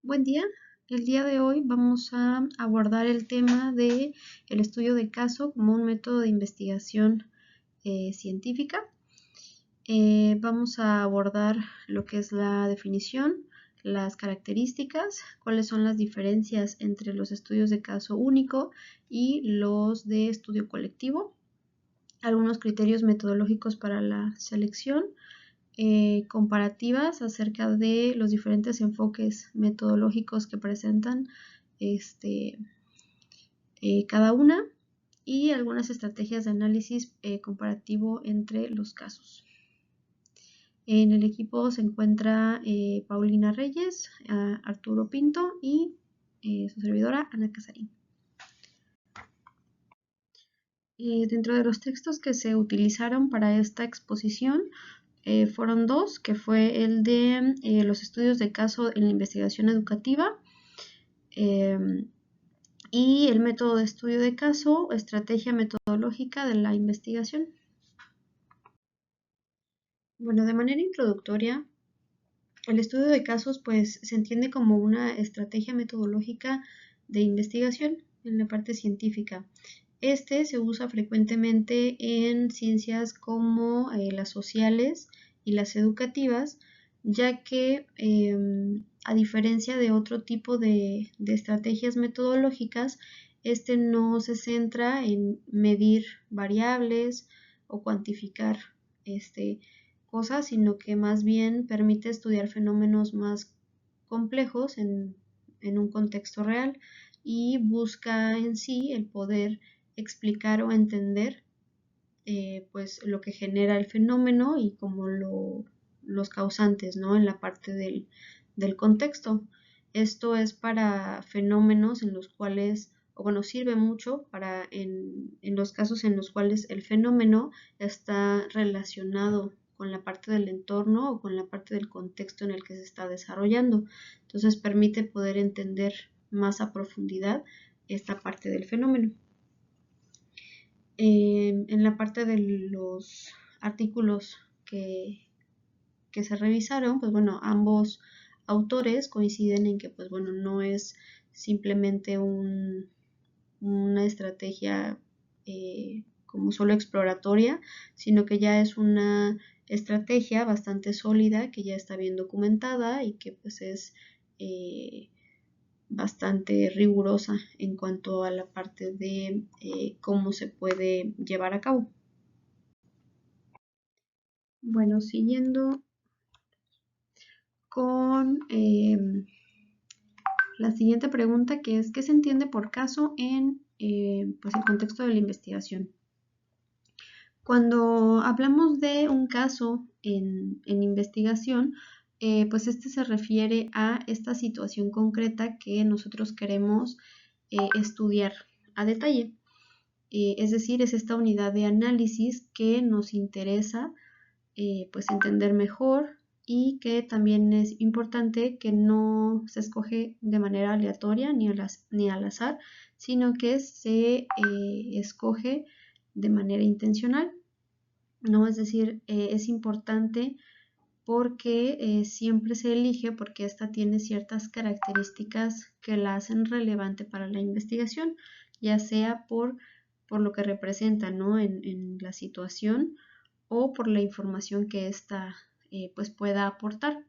Buen día. El día de hoy vamos a abordar el tema de el estudio de caso como un método de investigación científica. Vamos a abordar lo que es la definición, las características, cuáles son las diferencias entre los estudios de caso único y los de estudio colectivo, algunos criterios metodológicos para la selección, comparativas acerca de los diferentes enfoques metodológicos que presentan cada una y algunas estrategias de análisis comparativo entre los casos. En el equipo se encuentra Paulina Reyes, Arturo Pinto y su servidora Ana Casarín. Dentro de los textos que se utilizaron para esta exposición fueron dos, que fue el de los estudios de caso en la investigación educativa y el método de estudio de caso, estrategia metodológica de la investigación. Bueno, de manera introductoria, el estudio de casos pues se entiende como una estrategia metodológica de investigación en la parte científica. Este se usa frecuentemente en ciencias como las sociales y las educativas, ya que a diferencia de otro tipo de estrategias metodológicas, este no se centra en medir variables o cuantificar cosas, sino que más bien permite estudiar fenómenos más complejos en un contexto real y busca en sí el poder explicar o entender pues lo que genera el fenómeno y como los causantes, ¿no? En la parte del contexto. Esto es para fenómenos en los cuales, o bueno, sirve mucho para en los casos en los cuales el fenómeno está relacionado con la parte del entorno o con la parte del contexto en el que se está desarrollando. Entonces permite poder entender más a profundidad esta parte del fenómeno. En la parte de los artículos que se revisaron, pues bueno, ambos autores coinciden en que pues bueno, no es simplemente una estrategia como solo exploratoria, sino que ya es una estrategia bastante sólida que ya está bien documentada y que pues es bastante rigurosa en cuanto a la parte de cómo se puede llevar a cabo. Bueno, siguiendo con la siguiente pregunta, que es ¿qué se entiende por caso en pues el contexto de la investigación? Cuando hablamos de un caso en investigación, pues este se refiere a esta situación concreta que nosotros queremos estudiar a detalle. Es decir, es esta unidad de análisis que nos interesa pues entender mejor y que también es importante que no se escoge de manera aleatoria ni al azar, sino que se escoge de manera intencional, ¿no? Es decir, es importante porque siempre se elige porque esta tiene ciertas características que la hacen relevante para la investigación, ya sea por lo que representa, ¿no? en la situación o por la información que ésta pues pueda aportar,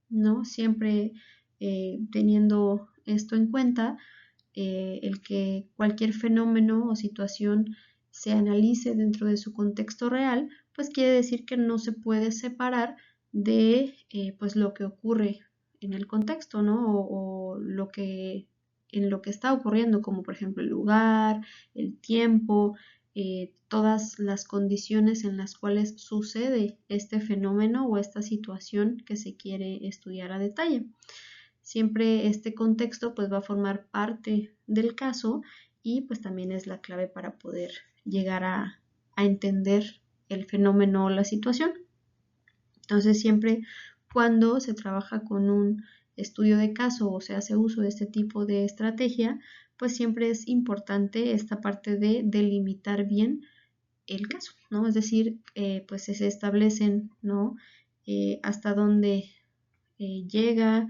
¿no? Siempre teniendo esto en cuenta, el que cualquier fenómeno o situación se analice dentro de su contexto real, pues quiere decir que no se puede separar de pues lo que ocurre en el contexto, ¿no? O lo que en lo que está ocurriendo, como por ejemplo el lugar, el tiempo, todas las condiciones en las cuales sucede este fenómeno o esta situación que se quiere estudiar a detalle. Siempre este contexto pues va a formar parte del caso y pues también es la clave para poder llegar a entender el fenómeno o la situación. Entonces siempre cuando se trabaja con un estudio de caso o se hace uso de este tipo de estrategia, pues siempre es importante esta parte de delimitar bien el caso, ¿no? Es decir, pues se establecen, ¿no? Hasta dónde llega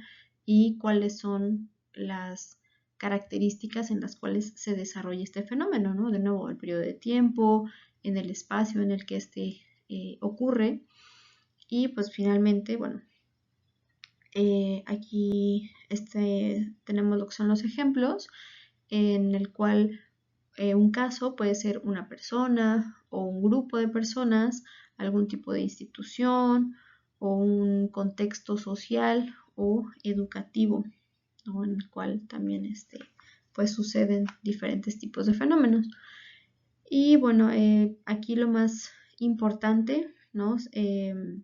y cuáles son las características en las cuales se desarrolla este fenómeno, ¿no? De nuevo, el periodo de tiempo, en el espacio en el que este ocurre. Y pues finalmente, bueno, aquí tenemos lo que son los ejemplos, en el cual un caso puede ser una persona o un grupo de personas, algún tipo de institución o un contexto social o educativo, ¿no? En el cual también pues suceden diferentes tipos de fenómenos. Y bueno, aquí lo más importante, ¿no? En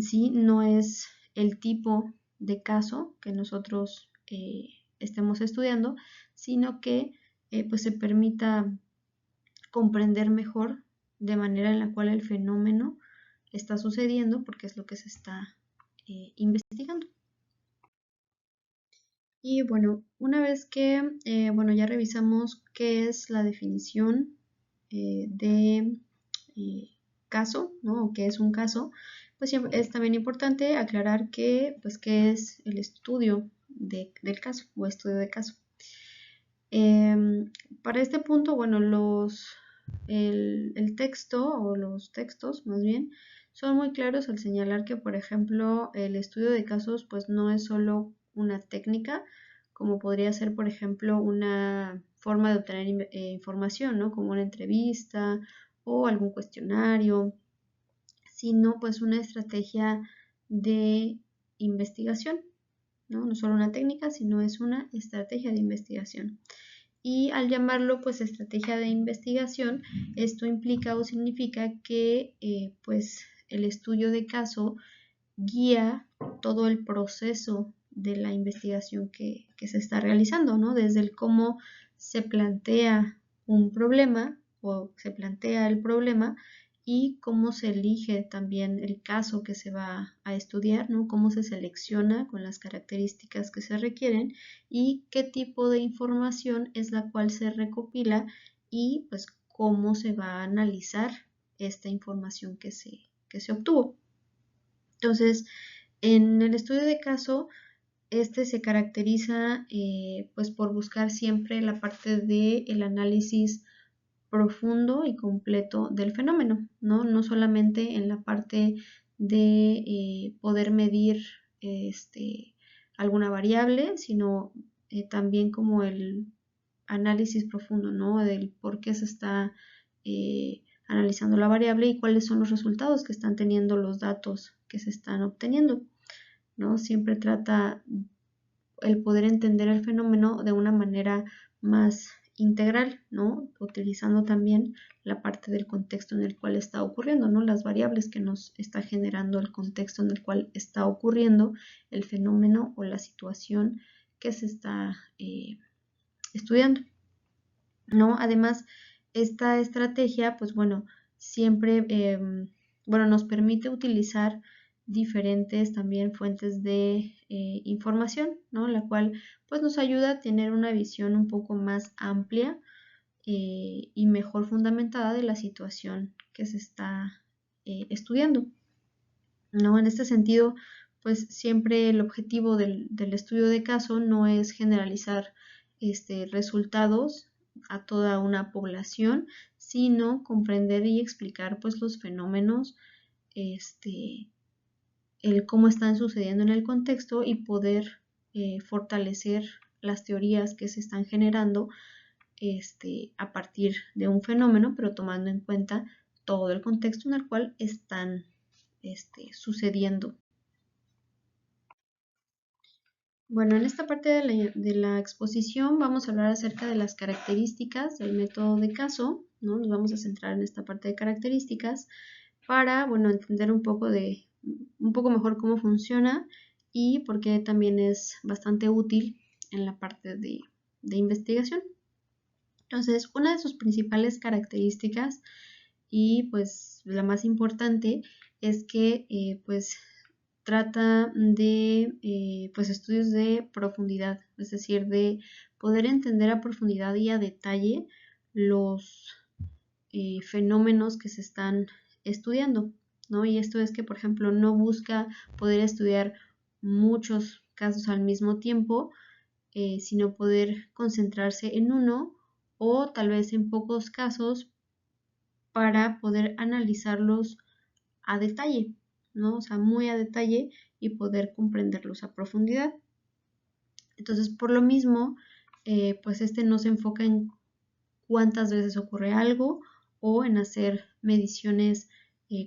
sí no es el tipo de caso que nosotros estemos estudiando, sino que pues se permita comprender mejor de manera en la cual el fenómeno está sucediendo, porque es lo que se está investigando. Y bueno, una vez que bueno, ya revisamos qué es la definición de caso, ¿no? O qué es un caso, pues es también importante aclarar que, pues, qué es el estudio del caso o estudio de caso. Para este punto, bueno, el texto o los textos más bien son muy claros al señalar que, por ejemplo, el estudio de casos pues no es solo una técnica, como podría ser, por ejemplo, una forma de obtener información, ¿no? Como una entrevista o algún cuestionario, sino pues una estrategia de investigación, ¿no? No solo una técnica, sino es una estrategia de investigación. Y al llamarlo pues estrategia de investigación, esto implica o significa que pues el estudio de caso guía todo el proceso de la investigación que se está realizando, ¿no? Desde el cómo se plantea un problema o se plantea el problema y cómo se elige también el caso que se va a estudiar, ¿no? Cómo se selecciona con las características que se requieren y qué tipo de información es la cual se recopila y pues cómo se va a analizar esta información que se obtuvo. Entonces, en el estudio de caso, este se caracteriza pues por buscar siempre la parte del análisis profundo y completo del fenómeno, ¿no? No solamente en la parte de poder medir alguna variable, sino también como el análisis profundo, ¿no? Del por qué se está analizando la variable y cuáles son los resultados que están teniendo los datos que se están obteniendo, ¿no? Siempre trata el poder entender el fenómeno de una manera más integral, ¿no? Utilizando también la parte del contexto en el cual está ocurriendo, ¿no? Las variables que nos está generando el contexto en el cual está ocurriendo el fenómeno o la situación que se está estudiando, ¿no? Además, esta estrategia, pues bueno, siempre, bueno, nos permite utilizar diferentes también fuentes de información, ¿no? La cual pues nos ayuda a tener una visión un poco más amplia y mejor fundamentada de la situación que se está estudiando, ¿no? En este sentido, pues siempre el objetivo del estudio de caso no es generalizar resultados a toda una población, sino comprender y explicar pues los fenómenos, el cómo están sucediendo en el contexto y poder fortalecer las teorías que se están generando a partir de un fenómeno, pero tomando en cuenta todo el contexto en el cual están sucediendo. Bueno, en esta parte de la exposición vamos a hablar acerca de las características del método de caso, ¿no? Nos vamos a centrar en esta parte de características para, bueno, entender un poco mejor cómo funciona y por qué también es bastante útil en la parte de investigación. Entonces, una de sus principales características y pues la más importante es que pues trata de pues estudios de profundidad, es decir, de poder entender a profundidad y a detalle los fenómenos que se están estudiando, ¿no? Y esto es que, por ejemplo, no busca poder estudiar muchos casos al mismo tiempo, sino poder concentrarse en uno o tal vez en pocos casos para poder analizarlos a detalle, ¿no? O sea, muy a detalle y poder comprenderlos a profundidad. Entonces, por lo mismo, pues no se enfoca en cuántas veces ocurre algo o en hacer mediciones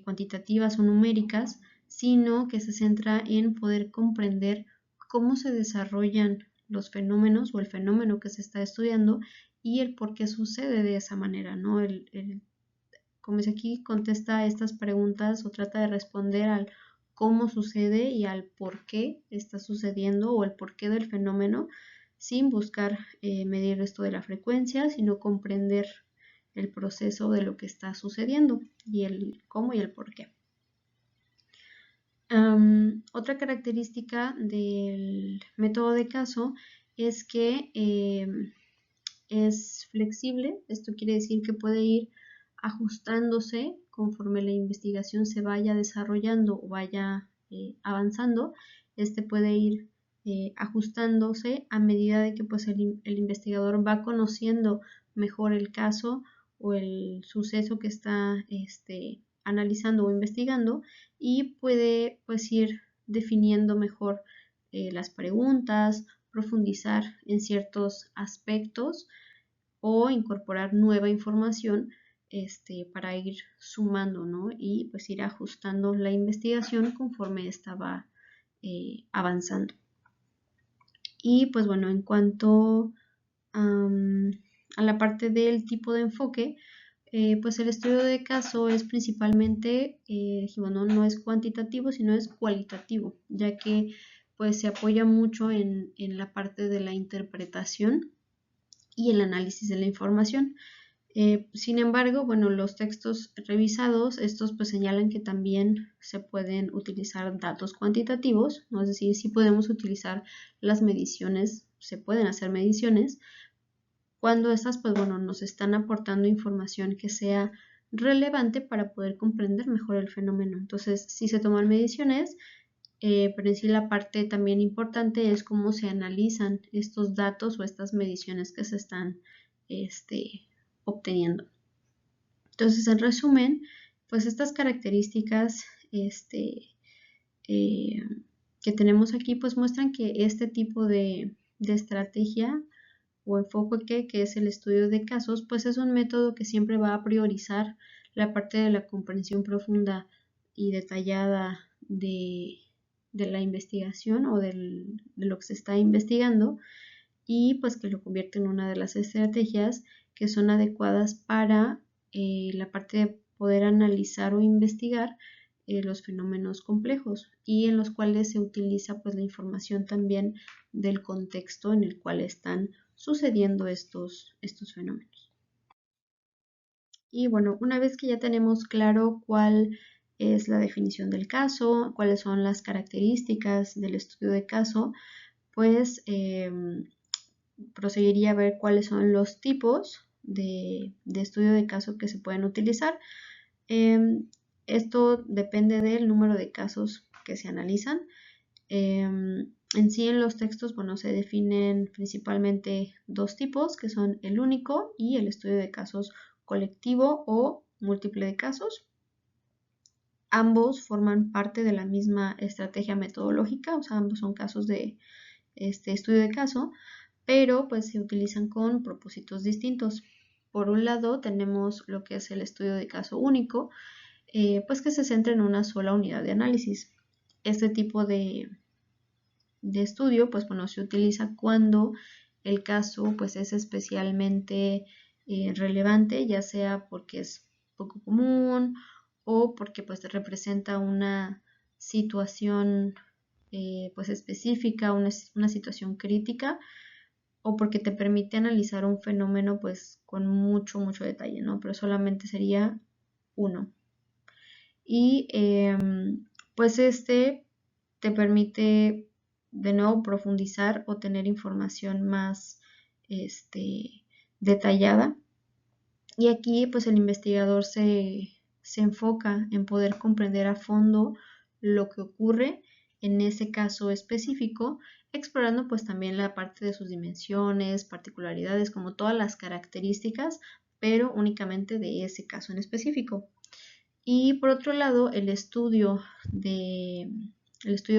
cuantitativas o numéricas, sino que se centra en poder comprender cómo se desarrollan los fenómenos o el fenómeno que se está estudiando y el por qué sucede de esa manera, ¿no? Como dice aquí, contesta estas preguntas o trata de responder al cómo sucede y al por qué está sucediendo o el porqué del fenómeno, sin buscar medir esto de la frecuencia, sino comprender el proceso de lo que está sucediendo y el cómo y el por qué. Otra característica del método de caso es que es flexible. Esto quiere decir que puede ir ajustándose conforme la investigación se vaya desarrollando o vaya avanzando. Puede ir ajustándose a medida de que pues, el investigador va conociendo mejor el caso o el suceso que está analizando o investigando, y puede pues ir definiendo mejor las preguntas, profundizar en ciertos aspectos o incorporar nueva información para ir sumando, ¿no? Y pues ir ajustando la investigación conforme estaba avanzando. Y pues bueno, en cuanto a la parte del tipo de enfoque, pues el estudio de caso es principalmente, no es cuantitativo, sino es cualitativo, ya que pues se apoya mucho en la parte de la interpretación y el análisis de la información. Sin embargo, bueno, los textos revisados, estos pues señalan que también se pueden utilizar datos cuantitativos, ¿no? Es decir, sí podemos utilizar las mediciones, se pueden hacer mediciones, cuando estas pues bueno, nos están aportando información que sea relevante para poder comprender mejor el fenómeno. Entonces, sí se toman mediciones, pero en sí la parte también importante es cómo se analizan estos datos o estas mediciones que se están obteniendo. Entonces, en resumen, pues estas características que tenemos aquí pues muestran que este tipo de estrategia o enfoque que es el estudio de casos, pues es un método que siempre va a priorizar la parte de la comprensión profunda y detallada de la investigación o de lo que se está investigando, y pues que lo convierte en una de las estrategias que son adecuadas para la parte de poder analizar o investigar los fenómenos complejos, y en los cuales se utiliza pues la información también del contexto en el cual están sucediendo estos fenómenos. Y bueno, una vez que ya tenemos claro cuál es la definición del caso, cuáles son las características del estudio de caso, pues proseguiría a ver cuáles son los tipos de estudio de caso que se pueden utilizar. Esto depende del número de casos que se analizan. En sí, en los textos, bueno, se definen principalmente dos tipos, que son el único y el estudio de casos colectivo o múltiple de casos. Ambos forman parte de la misma estrategia metodológica, o sea, ambos son casos de estudio de caso, pero pues se utilizan con propósitos distintos. Por un lado tenemos lo que es el estudio de caso único, pues que se centra en una sola unidad de análisis. Este tipo de estudio, pues bueno, se utiliza cuando el caso pues es especialmente relevante, ya sea porque es poco común o porque pues representa una situación pues específica, una situación crítica, o porque te permite analizar un fenómeno pues con mucho detalle, ¿no? Pero solamente sería uno. Y pues te permite de nuevo profundizar o tener información más detallada. Y aquí pues el investigador se enfoca en poder comprender a fondo lo que ocurre en ese caso específico, explorando pues también la parte de sus dimensiones, particularidades, como todas las características, pero únicamente de ese caso en específico. Y por otro lado, el estudio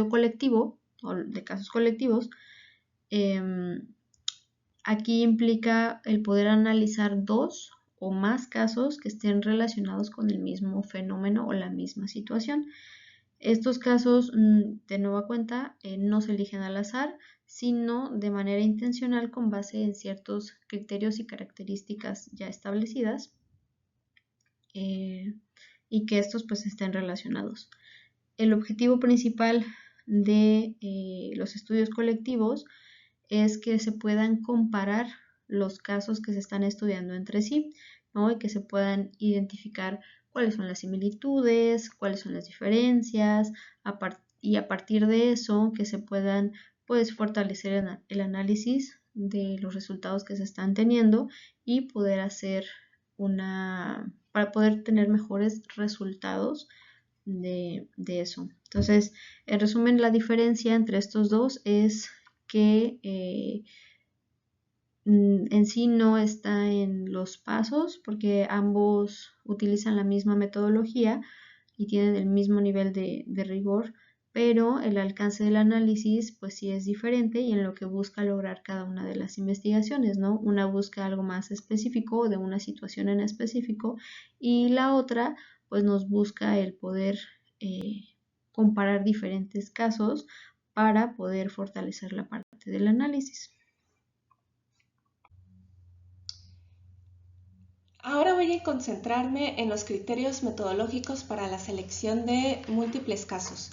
colectivo o de casos colectivos, aquí implica el poder analizar 2 o más casos que estén relacionados con el mismo fenómeno o la misma situación. Estos casos, de nueva cuenta, no se eligen al azar, sino de manera intencional con base en ciertos criterios y características ya establecidas, y que estos pues estén relacionados. El objetivo principal de los estudios colectivos es que se puedan comparar los casos que se están estudiando entre sí, ¿no? Y que se puedan identificar cuáles son las similitudes, cuáles son las diferencias, y a partir de eso que se puedan pues fortalecer el análisis de los resultados que se están teniendo y poder hacer para poder tener mejores resultados de eso. Entonces, en resumen, la diferencia entre estos dos es que en sí no está en los pasos, porque ambos utilizan la misma metodología y tienen el mismo nivel de rigor, pero el alcance del análisis pues sí es diferente y en lo que busca lograr cada una de las investigaciones, ¿no? Una busca algo más específico de una situación en específico y la otra pues nos busca el poder comparar diferentes casos para poder fortalecer la parte del análisis. Ahora voy a concentrarme en los criterios metodológicos para la selección de múltiples casos.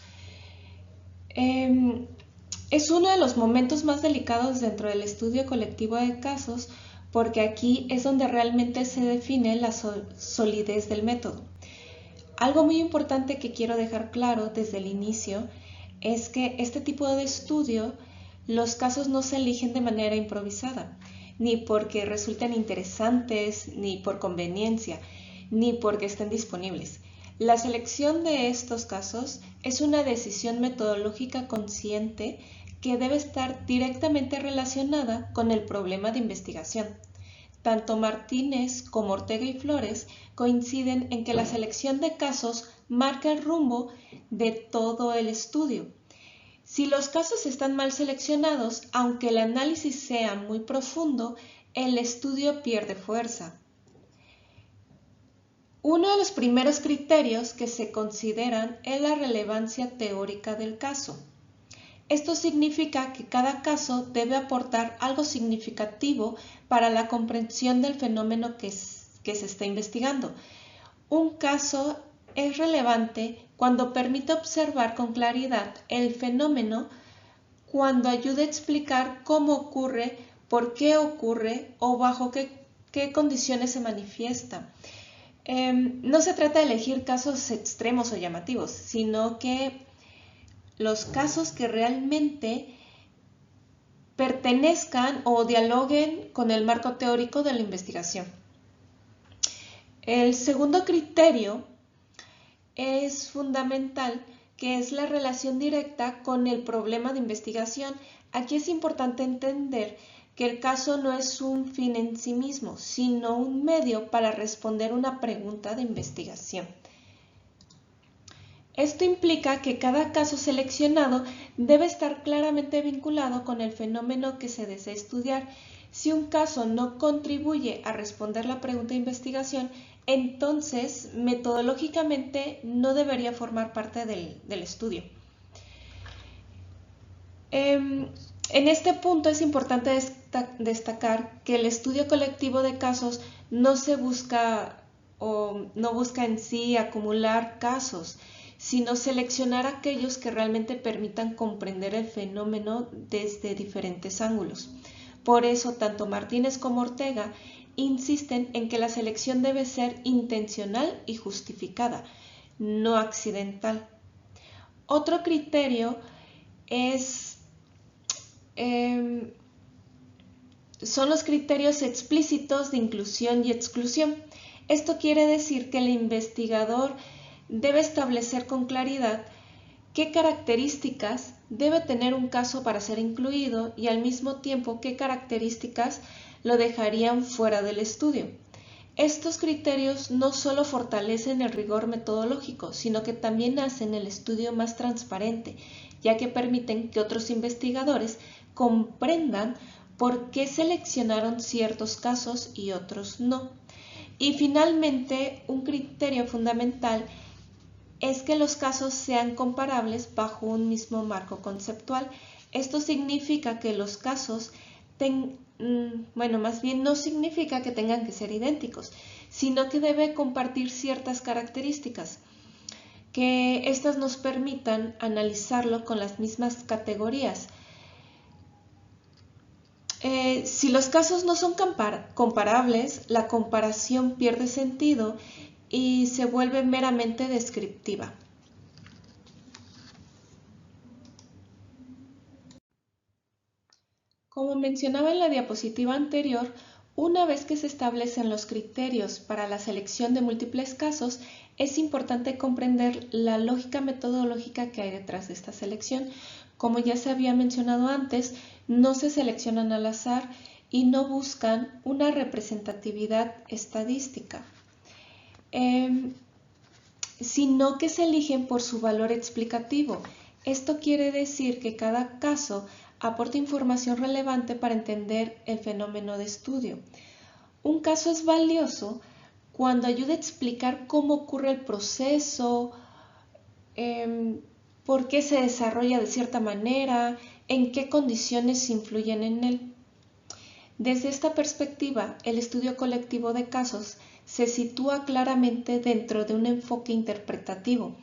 Es uno de los momentos más delicados dentro del estudio colectivo de casos porque aquí es donde realmente se define la solidez del método. Algo muy importante que quiero dejar claro desde el inicio es que este tipo de estudio, los casos no se eligen de manera improvisada, ni porque resulten interesantes, ni por conveniencia, ni porque estén disponibles. La selección de estos casos es una decisión metodológica consciente que debe estar directamente relacionada con el problema de investigación. Tanto Martínez como Ortega y Flores coinciden en que la selección de casos marca el rumbo de todo el estudio. Si los casos están mal seleccionados, aunque el análisis sea muy profundo, el estudio pierde fuerza. Uno de los primeros criterios que se consideran es la relevancia teórica del caso. Esto significa que cada caso debe aportar algo significativo para la comprensión del fenómeno que se está investigando. Un caso es relevante cuando permite observar con claridad el fenómeno, cuando ayuda a explicar cómo ocurre, por qué ocurre o bajo qué condiciones se manifiesta. No se trata de elegir casos extremos o llamativos, sino que los casos que realmente pertenezcan o dialoguen con el marco teórico de la investigación. El segundo criterio es fundamental, que es la relación directa con el problema de investigación. Aquí es importante entender que el caso no es un fin en sí mismo, sino un medio para responder una pregunta de investigación. Esto implica que cada caso seleccionado debe estar claramente vinculado con el fenómeno que se desea estudiar. Si un caso no contribuye a responder la pregunta de investigación, entonces metodológicamente no debería formar parte del estudio. En este punto es importante destacar que el estudio colectivo de casos no busca en sí acumular casos, sino seleccionar aquellos que realmente permitan comprender el fenómeno desde diferentes ángulos. Por eso, tanto Martínez como Ortega insisten en que la selección debe ser intencional y justificada, no accidental. Otro criterio son los criterios explícitos de inclusión y exclusión. Esto quiere decir que el investigador debe establecer con claridad qué características debe tener un caso para ser incluido y al mismo tiempo qué características lo dejarían fuera del estudio. Estos criterios no solo fortalecen el rigor metodológico, sino que también hacen el estudio más transparente, ya que permiten que otros investigadores comprendan por qué seleccionaron ciertos casos y otros no. Y finalmente, un criterio fundamental es que los casos sean comparables bajo un mismo marco conceptual. Esto significa que los casos más bien no significa que tengan que ser idénticos, sino que debe compartir ciertas características, que éstas nos permitan analizarlo con las mismas categorías. Si los casos no son comparables, la comparación pierde sentido y se vuelve meramente descriptiva. Como mencionaba en la diapositiva anterior, una vez que se establecen los criterios para la selección de múltiples casos, es importante comprender la lógica metodológica que hay detrás de esta selección. Como ya se había mencionado antes, no se seleccionan al azar y no buscan una representatividad estadística, sino que se eligen por su valor explicativo. Esto quiere decir que cada caso aporta información relevante para entender el fenómeno de estudio. Un caso es valioso cuando ayuda a explicar cómo ocurre el proceso, por qué se desarrolla de cierta manera, en qué condiciones influyen en él. Desde esta perspectiva, el estudio colectivo de casos se sitúa claramente dentro de un enfoque interpretativo,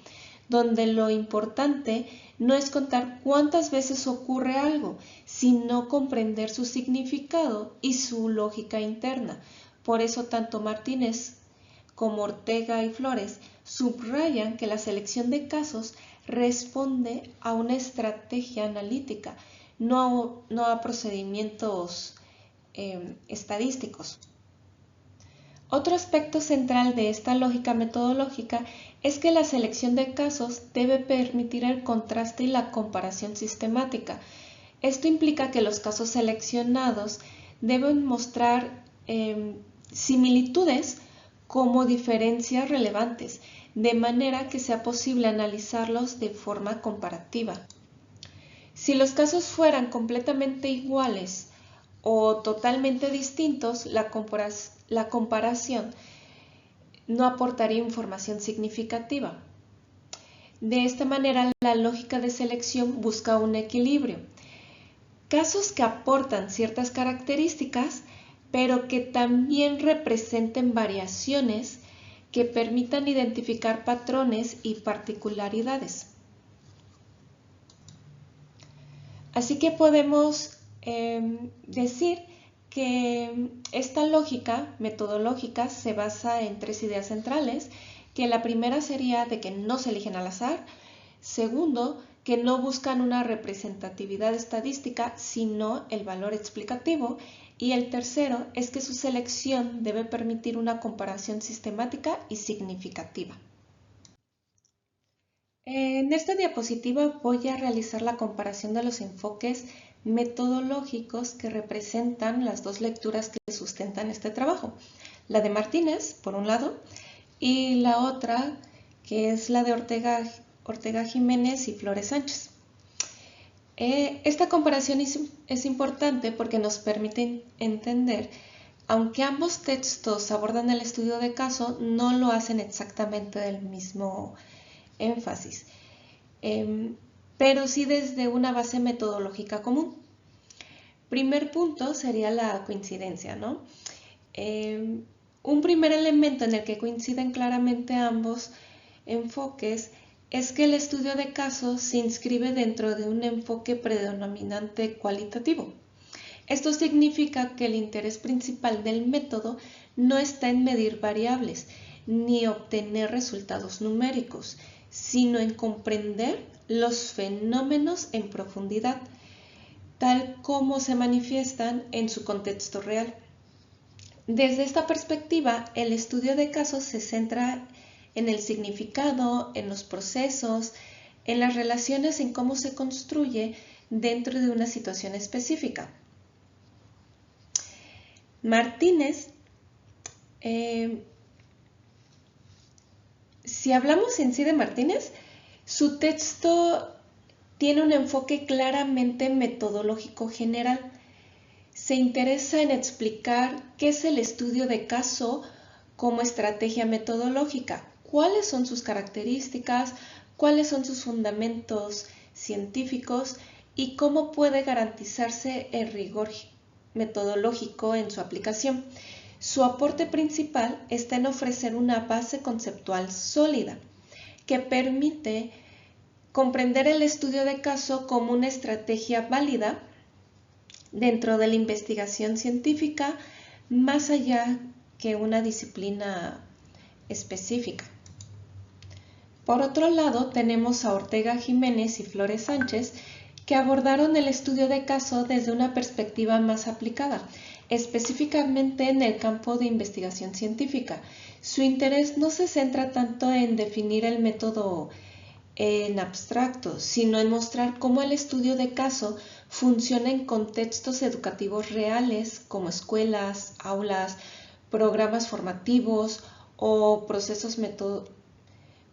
donde lo importante no es contar cuántas veces ocurre algo, sino comprender su significado y su lógica interna. Por eso tanto Martínez como Ortega y Flores subrayan que la selección de casos responde a una estrategia analítica, no a procedimientos estadísticos. Otro aspecto central de esta lógica metodológica es que la selección de casos debe permitir el contraste y la comparación sistemática. Esto implica que los casos seleccionados deben mostrar similitudes como diferencias relevantes, de manera que sea posible analizarlos de forma comparativa. Si los casos fueran completamente iguales o totalmente distintos, la comparación no aportaría información significativa. De esta manera, la lógica de selección busca un equilibrio. Casos que aportan ciertas características, pero que también representen variaciones que permitan identificar patrones y particularidades. Así que podemos decir que esta lógica metodológica se basa en tres ideas centrales, que la primera sería de que no se eligen al azar, segundo, que no buscan una representatividad estadística, sino el valor explicativo, y el tercero es que su selección debe permitir una comparación sistemática y significativa. En esta diapositiva voy a realizar la comparación de los enfoques metodológicos que representan las dos lecturas que sustentan este trabajo. La de Martínez, por un lado, y la otra, que es la de Ortega Jiménez y Flores Sánchez. Esta comparación es importante porque nos permite entender, aunque ambos textos abordan el estudio de caso, no lo hacen exactamente del mismo énfasis, pero sí desde una base metodológica común. Primer punto sería la coincidencia, ¿no? Un primer elemento en el que coinciden claramente ambos enfoques es que el estudio de casos se inscribe dentro de un enfoque predominante cualitativo. Esto significa que el interés principal del método no está en medir variables ni obtener resultados numéricos, sino en comprender los fenómenos en profundidad, tal como se manifiestan en su contexto real. Desde esta perspectiva, el estudio de casos se centra en el significado, en los procesos, en las relaciones en cómo se construye dentro de una situación específica. Martínez, si hablamos en sí de Martínez, su texto tiene un enfoque claramente metodológico general. Se interesa en explicar qué es el estudio de caso como estrategia metodológica, cuáles son sus características, cuáles son sus fundamentos científicos y cómo puede garantizarse el rigor metodológico en su aplicación. Su aporte principal está en ofrecer una base conceptual sólida que permite comprender el estudio de caso como una estrategia válida dentro de la investigación científica, más allá que una disciplina específica. Por otro lado, tenemos a Ortega Jiménez y Flores Sánchez, que abordaron el estudio de caso desde una perspectiva más aplicada, específicamente en el campo de investigación científica. Su interés no se centra tanto en definir el método en abstracto, sino en mostrar cómo el estudio de caso funciona en contextos educativos reales, como escuelas, aulas, programas formativos o procesos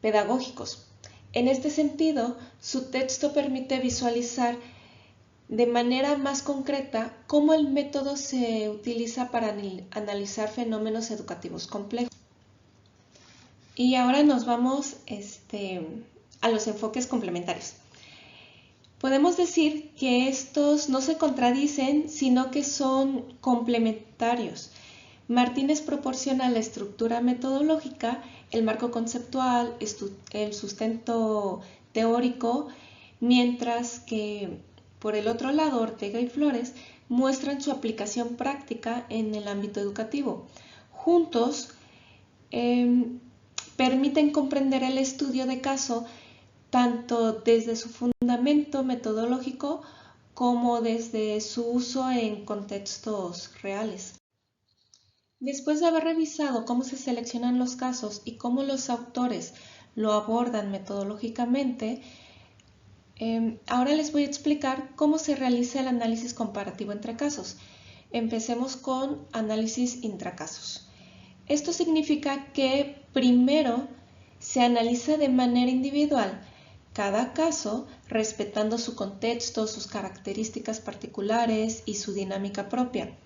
pedagógicos. En este sentido, su texto permite visualizar de manera más concreta cómo el método se utiliza para analizar fenómenos educativos complejos. Y ahora nos vamos a los enfoques complementarios. Podemos decir que estos no se contradicen, sino que son complementarios. Martínez proporciona la estructura metodológica, el marco conceptual, el sustento teórico, mientras que, por el otro lado, Ortega y Flores muestran su aplicación práctica en el ámbito educativo. Juntos, permiten comprender el estudio de caso tanto desde su fundamento metodológico como desde su uso en contextos reales. Después de haber revisado cómo se seleccionan los casos y cómo los autores lo abordan metodológicamente, ahora les voy a explicar cómo se realiza el análisis comparativo entre casos. Empecemos con análisis intracasos. Esto significa que primero se analiza de manera individual cada caso, respetando su contexto, sus características particulares y su dinámica propia.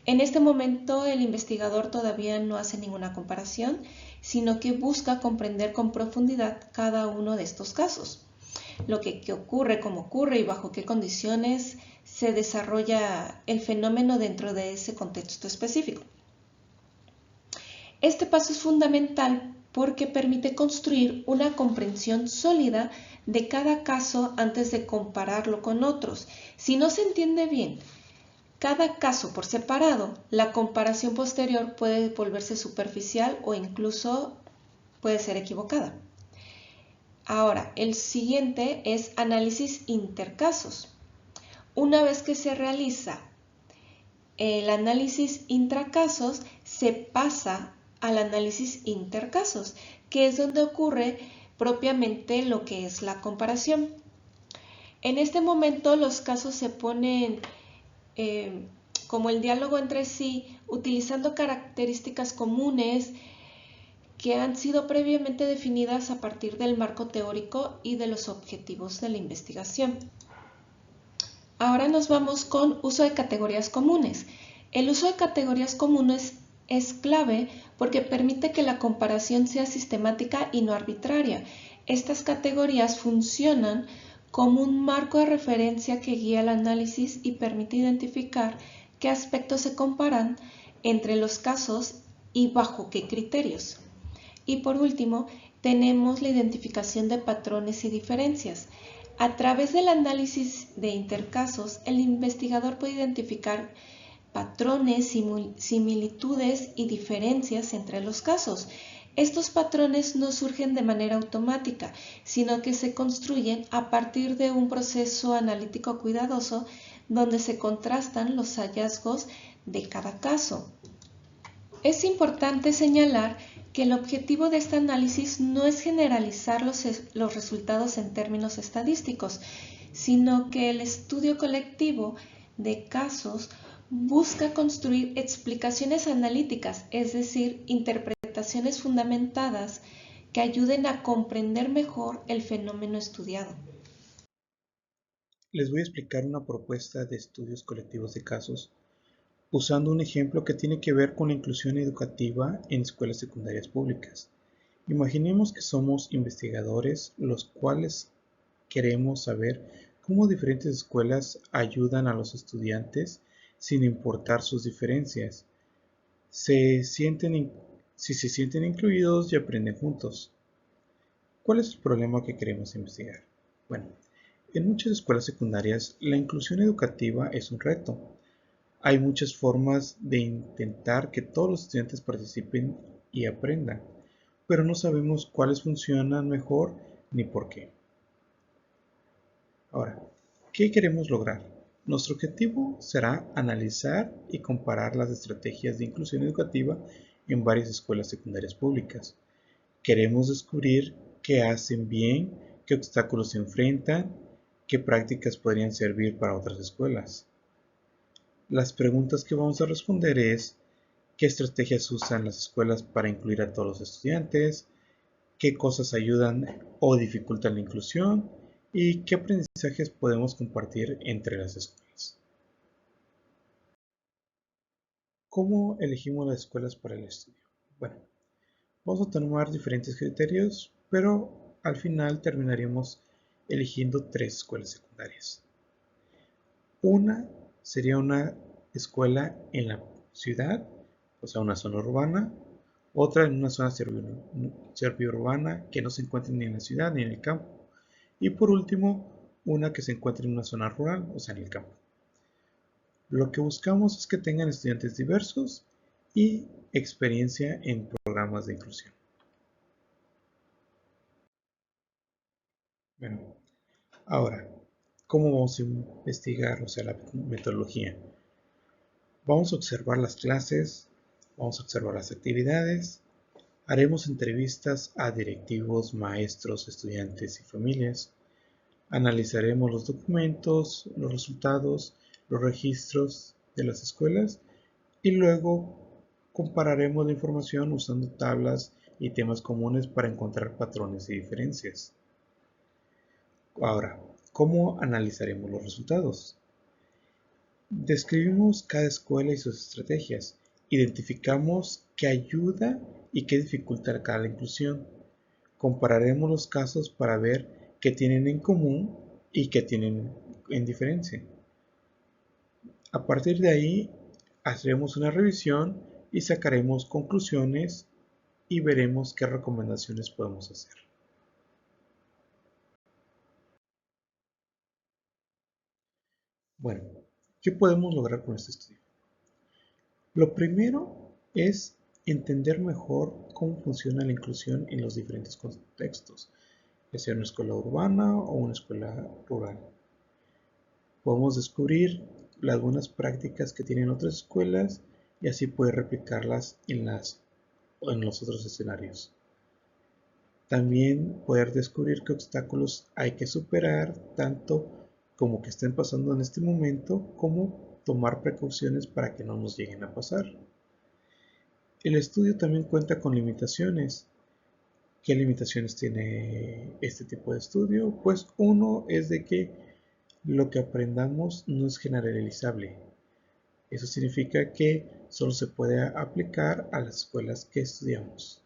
En este momento, el investigador todavía no hace ninguna comparación, sino que busca comprender con profundidad cada uno de estos casos. Lo que ocurre, cómo ocurre y bajo qué condiciones se desarrolla el fenómeno dentro de ese contexto específico. Este paso es fundamental porque permite construir una comprensión sólida de cada caso antes de compararlo con otros. Si no se entiende bien cada caso por separado, la comparación posterior puede volverse superficial o incluso puede ser equivocada. Ahora, el siguiente es análisis intercasos. Una vez que se realiza el análisis intracasos, se pasa al análisis intercasos, que es donde ocurre propiamente lo que es la comparación. En este momento los casos se ponen como el diálogo entre sí, utilizando características comunes que han sido previamente definidas a partir del marco teórico y de los objetivos de la investigación. Ahora nos vamos con uso de categorías comunes. El uso de categorías comunes es clave porque permite que la comparación sea sistemática y no arbitraria. Estas categorías funcionan como un marco de referencia que guía el análisis y permite identificar qué aspectos se comparan entre los casos y bajo qué criterios. Y por último, tenemos la identificación de patrones y diferencias. A través del análisis de intercasos, el investigador puede identificar patrones, similitudes y diferencias entre los casos. Estos patrones no surgen de manera automática, sino que se construyen a partir de un proceso analítico cuidadoso donde se contrastan los hallazgos de cada caso. Es importante señalar que el objetivo de este análisis no es generalizar los resultados en términos estadísticos, sino que el estudio colectivo de casos busca construir explicaciones analíticas, es decir, interpretaciones fundamentadas que ayuden a comprender mejor el fenómeno estudiado. Les voy a explicar una propuesta de estudios colectivos de casos usando un ejemplo que tiene que ver con la inclusión educativa en escuelas secundarias públicas. Imaginemos que somos investigadores los cuales queremos saber cómo diferentes escuelas ayudan a los estudiantes sin importar sus diferencias. Si se sienten incluidos y aprenden juntos. ¿Cuál es el problema que queremos investigar? Bueno, en muchas escuelas secundarias la inclusión educativa es un reto. Hay muchas formas de intentar que todos los estudiantes participen y aprendan, pero no sabemos cuáles funcionan mejor ni por qué. Ahora, ¿qué queremos lograr? Nuestro objetivo será analizar y comparar las estrategias de inclusión educativa en varias escuelas secundarias públicas. Queremos descubrir qué hacen bien, qué obstáculos se enfrentan, qué prácticas podrían servir para otras escuelas. Las preguntas que vamos a responder es: ¿qué estrategias usan las escuelas para incluir a todos los estudiantes? ¿Qué cosas ayudan o dificultan la inclusión? ¿Y qué aprendizajes podemos compartir entre las escuelas? ¿Cómo elegimos las escuelas para el estudio? Bueno, vamos a tomar diferentes criterios, pero al final terminaríamos eligiendo 3 escuelas secundarias. Una sería una escuela en la ciudad, o sea, una zona urbana. Otra en una zona semiurbana que no se encuentre ni en la ciudad ni en el campo. Y por último, una que se encuentre en una zona rural, o sea, en el campo. Lo que buscamos es que tengan estudiantes diversos y experiencia en programas de inclusión. Bueno, ahora, ¿cómo vamos a investigar, o sea, la metodología? Vamos a observar las clases, vamos a observar las actividades, haremos entrevistas a directivos, maestros, estudiantes y familias, analizaremos los documentos, los resultados, los registros de las escuelas y luego compararemos la información usando tablas y temas comunes para encontrar patrones y diferencias. Ahora, ¿cómo analizaremos los resultados? Describimos cada escuela y sus estrategias, identificamos qué ayuda y qué dificulta cada inclusión, compararemos los casos para ver qué tienen en común y qué tienen en diferencia. A partir de ahí, haremos una revisión y sacaremos conclusiones y veremos qué recomendaciones podemos hacer. Bueno, ¿qué podemos lograr con este estudio? Lo primero es entender mejor cómo funciona la inclusión en los diferentes contextos, ya sea una escuela urbana o una escuela rural. Podemos descubrir las buenas prácticas que tienen otras escuelas y así poder replicarlas en los otros escenarios. También poder descubrir qué obstáculos hay que superar, tanto como que estén pasando en este momento, como tomar precauciones para que no nos lleguen a pasar. El estudio también cuenta con limitaciones. ¿Qué limitaciones tiene este tipo de estudio? Pues uno es de que lo que aprendamos no es generalizable. Eso significa que solo se puede aplicar a las escuelas que estudiamos.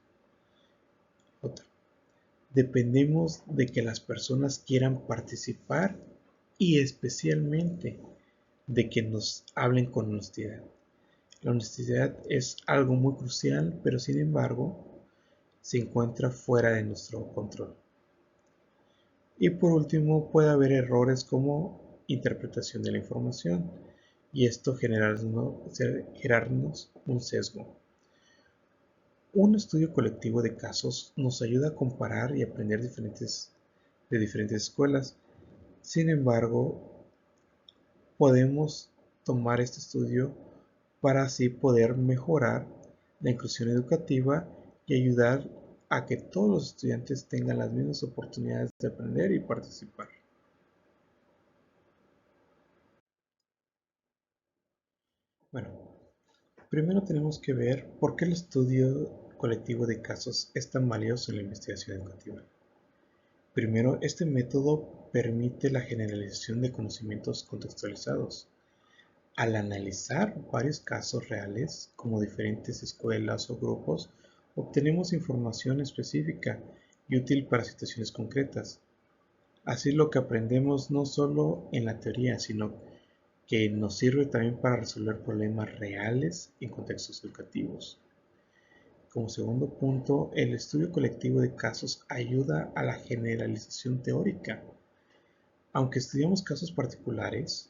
Otra. Dependemos de que las personas quieran participar y especialmente de que nos hablen con honestidad. La honestidad es algo muy crucial, pero sin embargo se encuentra fuera de nuestro control. Y por último, puede haber errores como interpretación de la información y esto generarnos un sesgo. Un estudio colectivo de casos nos ayuda a comparar y aprender de diferentes escuelas. Sin embargo, podemos tomar este estudio para así poder mejorar la inclusión educativa y ayudar a que todos los estudiantes tengan las mismas oportunidades de aprender y participar. Bueno, primero tenemos que ver por qué el estudio colectivo de casos es tan valioso en la investigación educativa. Primero, este método permite la generalización de conocimientos contextualizados. Al analizar varios casos reales, como diferentes escuelas o grupos, obtenemos información específica y útil para situaciones concretas. Así lo que aprendemos no solo en la teoría, sino que nos sirve también para resolver problemas reales en contextos educativos. Como segundo punto, el estudio colectivo de casos ayuda a la generalización teórica. Aunque estudiamos casos particulares,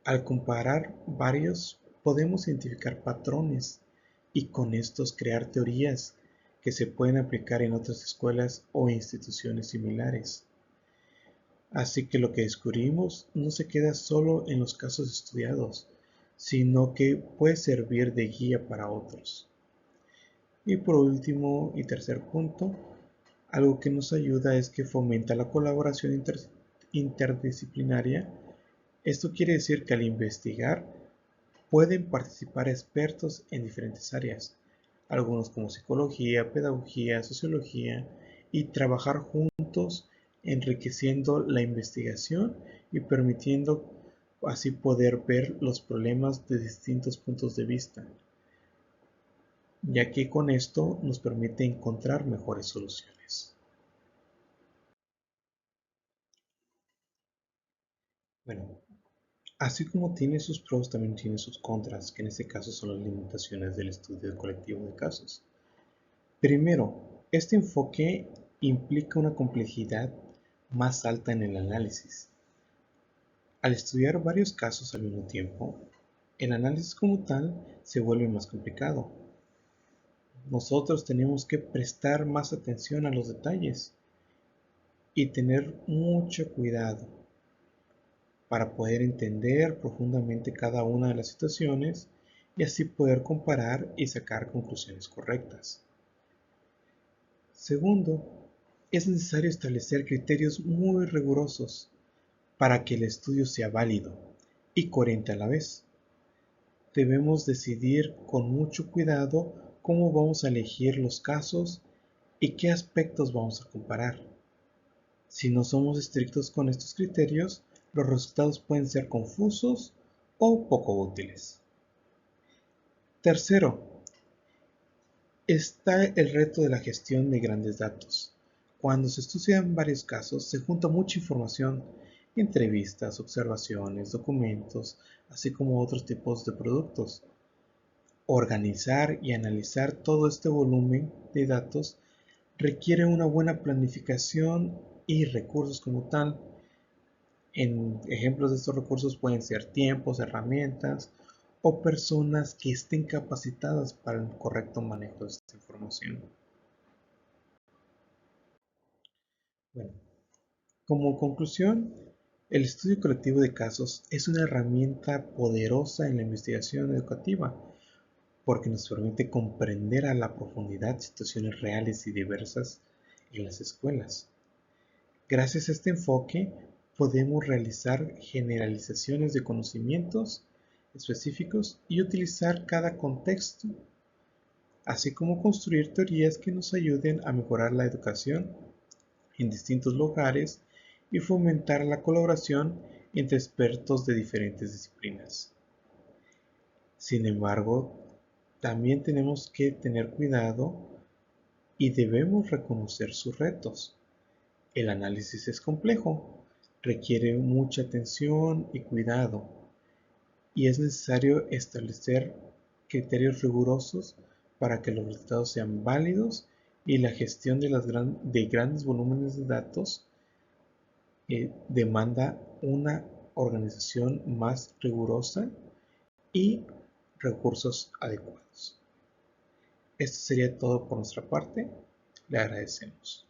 al comparar varios podemos identificar patrones y con estos crear teorías que se pueden aplicar en otras escuelas o instituciones similares. Así que lo que descubrimos no se queda solo en los casos estudiados, sino que puede servir de guía para otros. Y por último y tercer punto, algo que nos ayuda es que fomenta la colaboración interdisciplinaria. Esto quiere decir que al investigar pueden participar expertos en diferentes áreas, algunos como psicología, pedagogía, sociología, y trabajar juntos enriqueciendo la investigación y permitiendo así poder ver los problemas de distintos puntos de vista, ya que con esto nos permite encontrar mejores soluciones. Bueno, así como tiene sus pros, también tiene sus contras, que en este caso son las limitaciones del estudio colectivo de casos. Primero, este enfoque implica una complejidad más alta en el análisis. Al estudiar varios casos al mismo tiempo, el análisis como tal se vuelve más complicado. Nosotros tenemos que prestar más atención a los detalles y tener mucho cuidado para poder entender profundamente cada una de las situaciones y así poder comparar y sacar conclusiones correctas. Segundo, es necesario establecer criterios muy rigurosos para que el estudio sea válido y coherente a la vez. Debemos decidir con mucho cuidado cómo vamos a elegir los casos y qué aspectos vamos a comparar. Si no somos estrictos con estos criterios, los resultados pueden ser confusos o poco útiles. Tercero, está el reto de la gestión de grandes datos. Cuando se estudian varios casos, se junta mucha información, entrevistas, observaciones, documentos, así como otros tipos de productos. Organizar y analizar todo este volumen de datos requiere una buena planificación y recursos como tal. En ejemplos de estos recursos pueden ser tiempos, herramientas o personas que estén capacitadas para el correcto manejo de esta información. Bueno, como conclusión, el estudio colectivo de casos es una herramienta poderosa en la investigación educativa porque nos permite comprender a la profundidad situaciones reales y diversas en las escuelas. Gracias a este enfoque, podemos realizar generalizaciones de conocimientos específicos y utilizar cada contexto, así como construir teorías que nos ayuden a mejorar la educación en distintos lugares y fomentar la colaboración entre expertos de diferentes disciplinas. Sin embargo, también tenemos que tener cuidado y debemos reconocer sus retos. El análisis es complejo, requiere mucha atención y cuidado, y es necesario establecer criterios rigurosos para que los resultados sean válidos y la gestión de grandes volúmenes de datos demanda una organización más rigurosa y recursos adecuados. Esto sería todo por nuestra parte. Le agradecemos.